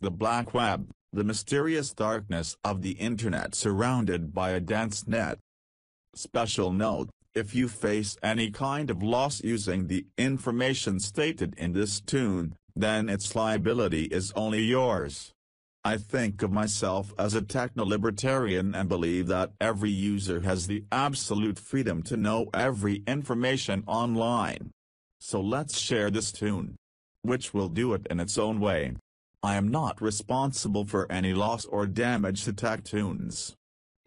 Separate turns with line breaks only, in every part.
The black web, the mysterious darkness of the internet surrounded by a dense net. Special note: if you face any kind of loss using the information stated in this tune, then its liability is only yours. I think of myself as a techno-libertarian and believe that every user has the absolute freedom to know every information online. So let's share this tune, which will do it in its own way. I am not responsible for any loss or damage to tech tunes.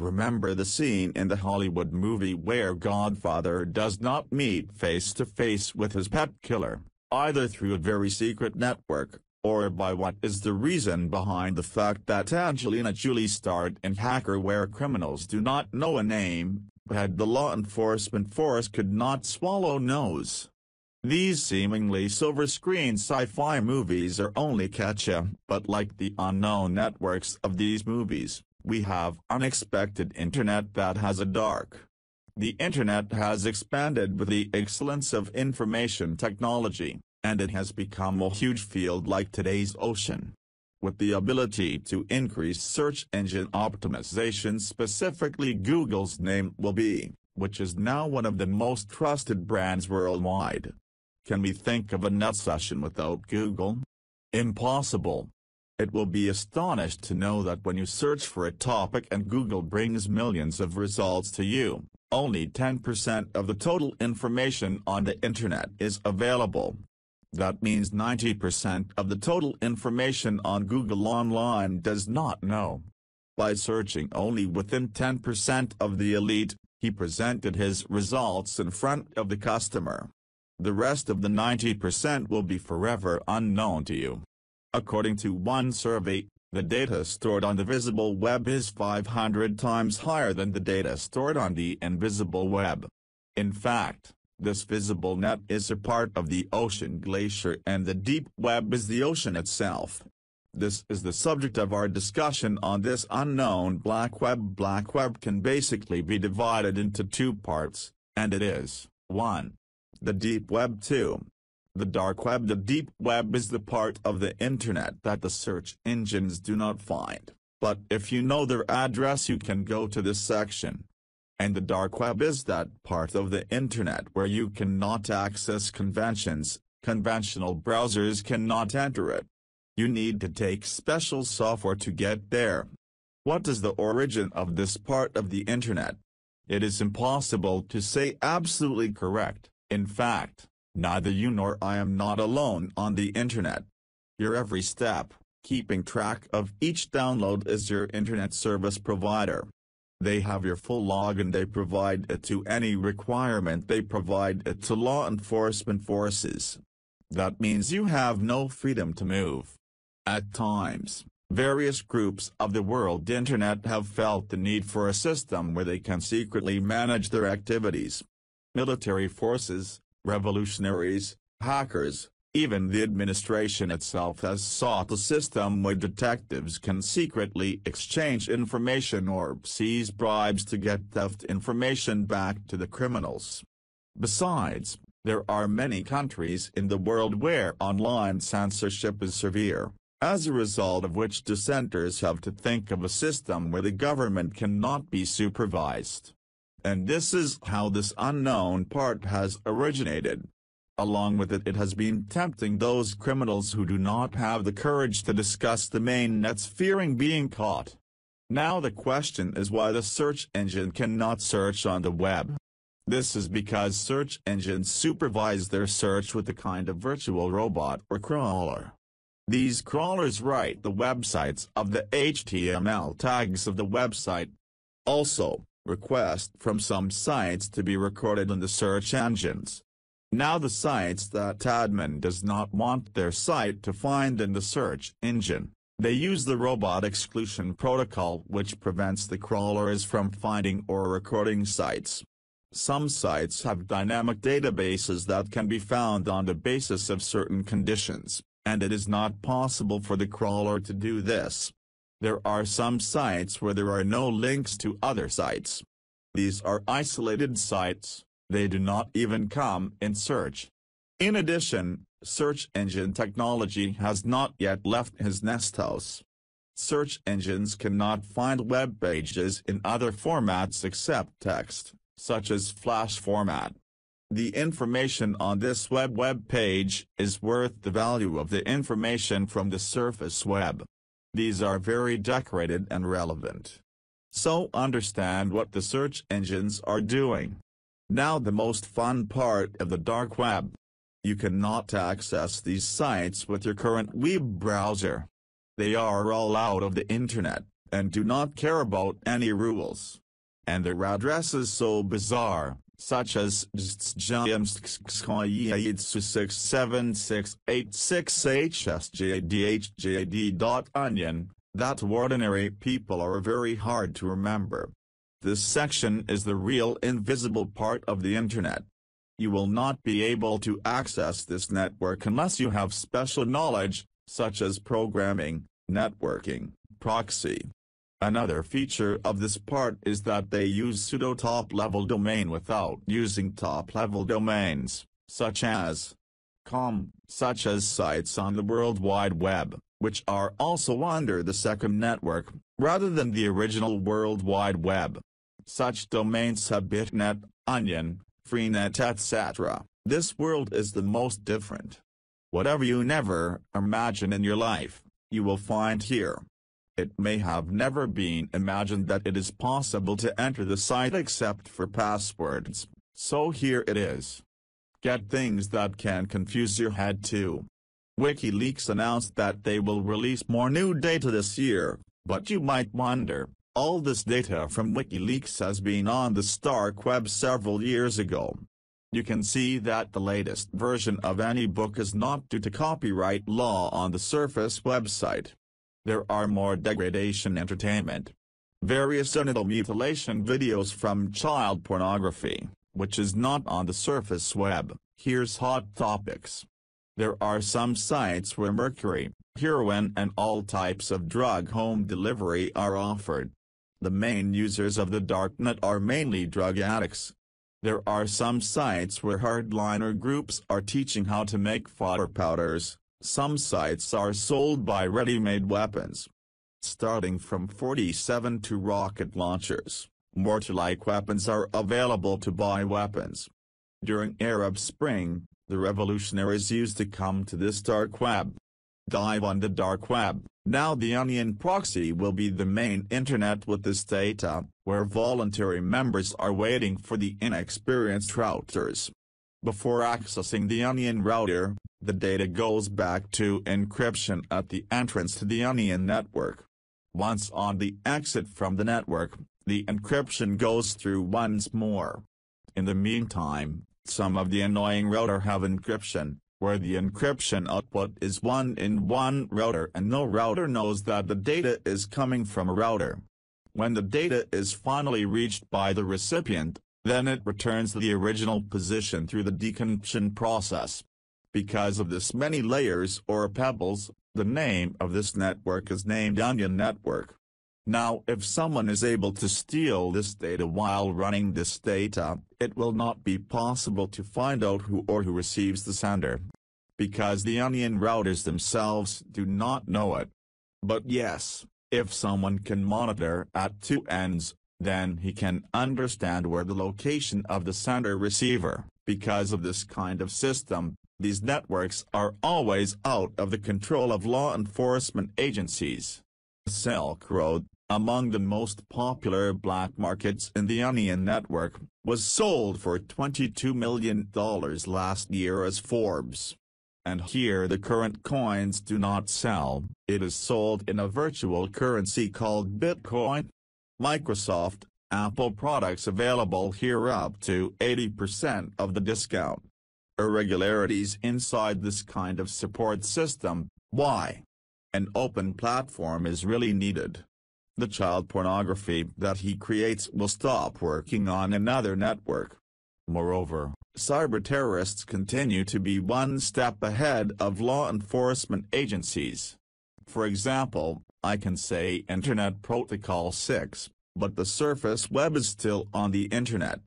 Remember the scene in the Hollywood movie where Godfather does not meet face-to-face with his pet killer, either through a very secret network, or by what is the reason behind the fact that Angelina Julie starred in Hacker where criminals do not know a name, but the law enforcement force could not swallow nose. These seemingly silver-screen sci-fi movies are only keccha, but like the unknown networks of these movies, we have unexpected internet that has a dark. The internet has expanded with the excellence of information technology, and it has become a huge field like today's ocean. With the ability to increase search engine optimization, specifically Google's name will be, which is now one of the most trusted brands worldwide. Can we think of a net session without Google? Impossible. It will be astonished to know that when you search for a topic and Google brings millions of results to you, only 10% of the total information on the internet is available. That means 90% of the total information on Google online does not know. By searching only within 10% of the elite, he presented his results in front of the customer. The rest of the 90% will be forever unknown to you. According to one survey, the data stored on the visible web is 500 times higher than the data stored on the invisible web. In fact, this visible net is a part of the ocean glacier and the deep web is the ocean itself. This is the subject of our discussion on this unknown black web. Black web can basically be divided into two parts, and it is, 1. The deep web. 2. The dark web. The deep web is the part of the internet that the search engines do not find, but if you know their address you can go to this section. And the dark web is that part of the internet where you cannot access conventions, conventional browsers cannot enter it. You need to take special software to get there. What is the origin of this part of the internet? It is impossible to say absolutely correct. In fact, neither you nor I am not alone on the internet. Your every step, keeping track of each download is your internet service provider. They have your full login. They provide it to any requirement. They provide it to law enforcement forces. That means you have no freedom to move. At times, various groups of the world internet have felt the need for a system where they can secretly manage their activities. Military forces, revolutionaries, hackers, even the administration itself has sought a system where detectives can secretly exchange information or seize bribes to get theft information back to the criminals. Besides, there are many countries in the world where online censorship is severe, as a result of which dissenters have to think of a system where the government cannot be supervised. And this is how this unknown part has originated. Along with it, it has been tempting those criminals who do not have the courage to discuss the main nets, fearing being caught. Now the question is why the search engine cannot search on the web. This is because search engines supervise their search with a kind of virtual robot or crawler. These crawlers write the websites of the HTML tags of the website. Also, request from some sites to be recorded in the search engines. Now the sites that admin does not want their site to find in the search engine, they use the robot exclusion protocol, which prevents the crawlers from finding or recording sites. Some sites have dynamic databases that can be found on the basis of certain conditions, and it is not possible for the crawler to do this. There are some sites where there are no links to other sites. These are isolated sites, they do not even come in search. In addition, search engine technology has not yet left his nest house. Search engines cannot find web pages in other formats except text, such as Flash format. The information on this web page is worth the value of the information from the surface web. These are very decorated and relevant. So understand what the search engines are doing. Now the most fun part of the dark web. You cannot access these sites with your current web browser. They are all out of the internet, and do not care about any rules. And their address is so bizarre, such as /67686hsjdhjd.onion, that ordinary people are very hard to remember. This section is the real invisible part of the internet. You will not be able to access this network unless you have special knowledge, such as programming, networking, proxy. Another feature of this part is that they use pseudo top-level domain without using top-level domains, such as .com, such as sites on the World Wide Web, which are also under the second network, rather than the original World Wide Web. Such domains have Bitnet, Onion, Freenet, etc. This world is the most different. Whatever you never imagine in your life, you will find here. It may have never been imagined that it is possible to enter the site except for passwords, so here it is. Get things that can confuse your head too. WikiLeaks announced that they will release more new data this year, but you might wonder, all this data from WikiLeaks has been on the dark web several years ago. You can see that the latest version of any book is not due to copyright law on the Surface website. There are more degradation entertainment. Various genital mutilation videos from child pornography, which is not on the Surface web. Here's hot topics. There are some sites where mercury, heroin and all types of drug home delivery are offered. The main users of the darknet are mainly drug addicts. There are some sites where hardliner groups are teaching how to make fodder powders. Some sites are sold by ready-made weapons. Starting from 47 to rocket launchers, mortar-like weapons are available to buy weapons. During Arab Spring, the revolutionaries used to come to this dark web. Dive on the dark web. Now the Onion proxy will be the main internet with this data, where voluntary members are waiting for the inexperienced routers. Before accessing the Onion router, the data goes back to encryption at the entrance to the Onion network. Once on the exit from the network, the encryption goes through once more. In the meantime, some of the annoying router have encryption, where the encryption output is one in one router and no router knows that the data is coming from a router. When the data is finally reached by the recipient, then it returns the original position through the decryption process. Because of this many layers or pebbles, the name of this network is named Onion Network. Now if someone is able to steal this data while running this data, it will not be possible to find out who receives the sender. Because the Onion routers themselves do not know it. But yes, if someone can monitor at two ends, then he can understand where the location of the sender receiver. Because of this kind of system, these networks are always out of the control of law enforcement agencies. Silk Road, among the most popular black markets in the Onion network, was sold for $22 million last year as Forbes. And here the current coins do not sell, it is sold in a virtual currency called Bitcoin. Microsoft, Apple products available here up to 80% of the discount. Irregularities inside this kind of support system, why? An open platform is really needed. The child pornography that he creates will stop working on another network. Moreover, cyber terrorists continue to be one step ahead of law enforcement agencies. For example, I can say Internet Protocol 6, but the surface web is still on the internet.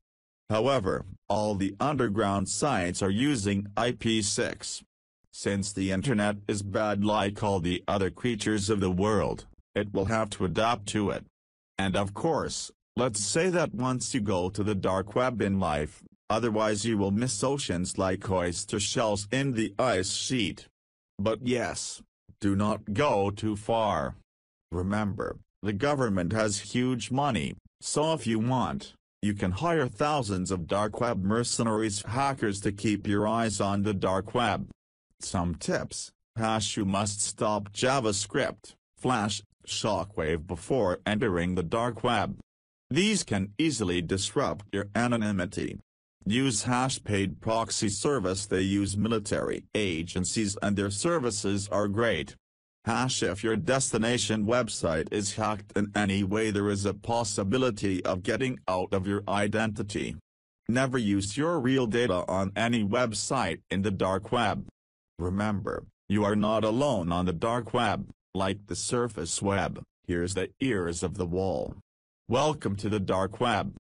However, all the underground sites are using IP6. Since the internet is bad like all the other creatures of the world, it will have to adapt to it. And of course, let's say that once you go to the dark web in life, otherwise you will miss oceans like oyster shells in the ice sheet. But yes, do not go too far. Remember, the government has huge money, so if you want, you can hire thousands of dark web mercenaries hackers to keep your eyes on the dark web. Some tips: you must stop JavaScript, Flash, Shockwave before entering the dark web. These can easily disrupt your anonymity. Use paid proxy service. They use military agencies and their services are great. If your destination website is hacked in any way, there is a possibility of getting out of your identity. Never use your real data on any website in the dark web. Remember, you are not alone on the dark web. Like the surface web, here's the ears of the wall. Welcome to the dark web.